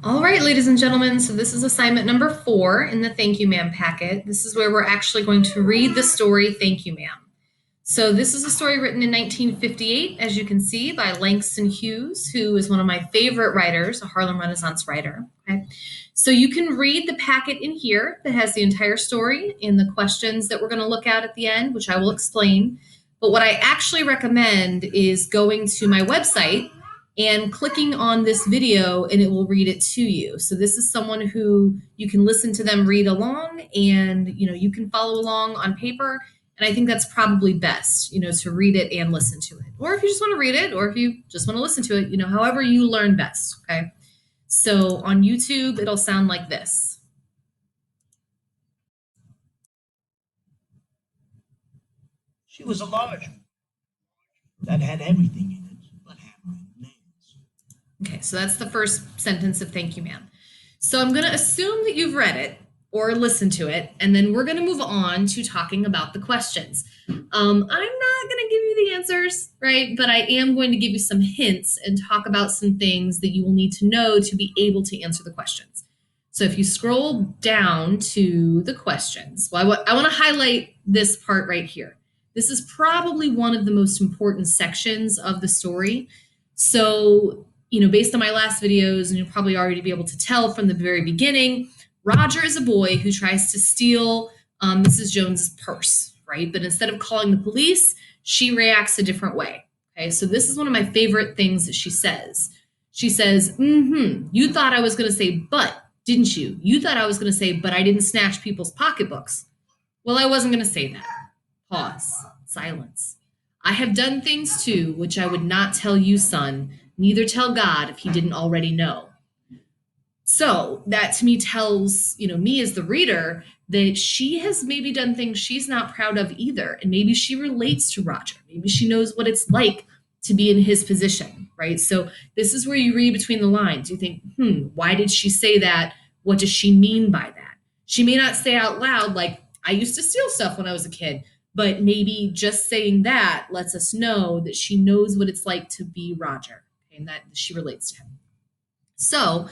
All right, ladies and gentlemen, so this is assignment number 4 in the Thank You Ma'am packet. This is where we're actually going to read the story Thank You Ma'am. So this is a story written in 1958, as you can see, by Langston Hughes, who is one of my favorite writers, a Harlem Renaissance writer. Okay, so you can read the packet in here that has the entire story and the questions that we're going to look at the end, which I will explain. But what I actually recommend is going to my website and clicking on this video and it will read it to you. So this is someone who you can listen to them read along and you can follow along on paper, and I think that's probably best, to read it and listen to it. Or if you just want to read it or if you just want to listen to it, however you learn best, okay? So on YouTube it'll sound like this. She was a large one that had everything in it but hammer and nails. Okay, so that's the first sentence of Thank You Ma'am. So I'm going to assume that you've read it or listened to it, and then we're going to move on to talking about the questions. I'm not going to give you the answers, right? But I am going to give you some hints and talk about some things that you will need to know to be able to answer the questions. So if you scroll down to the questions, well, I want to highlight this part right here. This is probably one of the most important sections of the story. So based on my last videos, and you'll probably already be able to tell from the very beginning, Roger is a boy who tries to steal Mrs. Jones's purse, right? But instead of calling the police, she reacts a different way. Okay, so this is one of my favorite things that she says. She says, you thought I was going to say, but, didn't you? You thought I was going to say, but I didn't snatch people's pocketbooks. Well, I wasn't going to say that. Pause. Silence. I have done things too, which I would not tell you, son, neither tell God if he didn't already know. So that to me tells, me as the reader that she has maybe done things she's not proud of either. And maybe she relates to Roger. Maybe she knows what it's like to be in his position, right? So this is where you read between the lines. You think, why did she say that? What does she mean by that? She may not say out loud, like, I used to steal stuff when I was a kid, but maybe just saying that lets us know that she knows what it's like to be Roger, and that she relates to him. So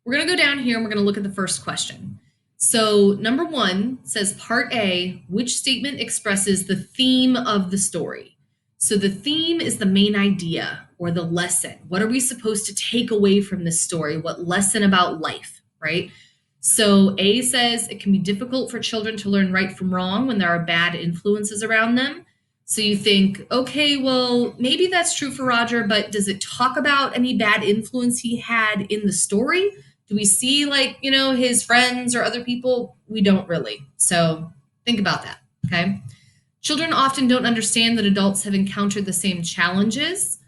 we're going to go down here and we're going to look at the first question. So number 1 says, part A, which statement expresses the theme of the story? So the theme is the main idea or the lesson. What are we supposed to take away from this story? What lesson about life, right? So A says it can be difficult for children to learn right from wrong when there are bad influences around them. So you think, okay, well, maybe that's true for Roger, but does it talk about any bad influence he had in the story? Do we see his friends or other people? We don't really. So think about that, okay? Children often don't understand that adults have encountered the same challenges.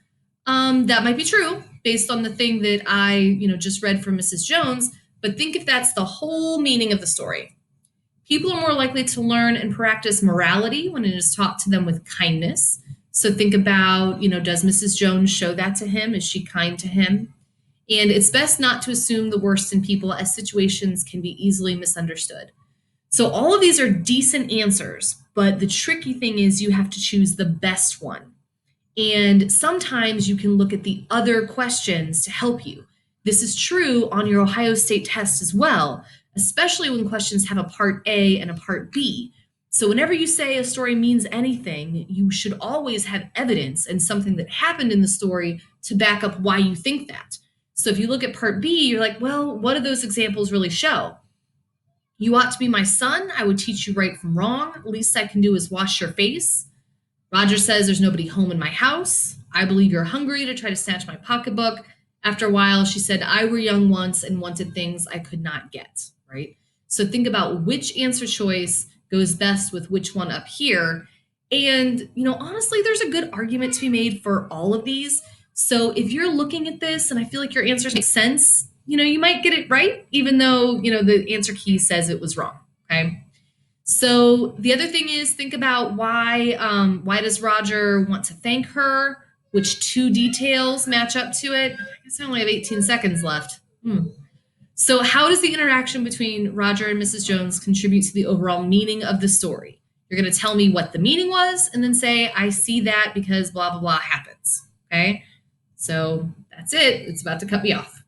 That might be true based on the thing that I, just read from Mrs. Jones, but think if that's the whole meaning of the story. People are more likely to learn and practice morality when it is taught to them with kindness. So think about, does Mrs. Jones show that to him? Is she kind to him? And it's best not to assume the worst in people, as situations can be easily misunderstood. So all of these are decent answers, but the tricky thing is you have to choose the best one. And sometimes you can look at the other questions to help you. This is true on your Ohio State test as well, especially when questions have a part A and a part B. So whenever you say a story means anything, you should always have evidence and something that happened in the story to back up why you think that. So if you look at part B, you're like, well, what do those examples really show? You ought to be my son. I would teach you right from wrong. Least I can do is wash your face. Roger says there's nobody home in my house. I believe you're hungry to try to snatch my pocketbook. After a while, she said, I were young once and wanted things I could not get, right? So think about which answer choice goes best with which one up here. And, honestly, there's a good argument to be made for all of these. So if you're looking at this and I feel like your answers make sense, you might get it right, even though, the answer key says it was wrong, okay? So the other thing is think about why does Roger want to thank her? Which 2 details match up to it? I guess I only have 18 seconds left. So how does the interaction between Roger and Mrs. Jones contribute to the overall meaning of the story? You're going to tell me what the meaning was and then say, I see that because blah, blah, blah happens. Okay? So that's it. It's about to cut me off.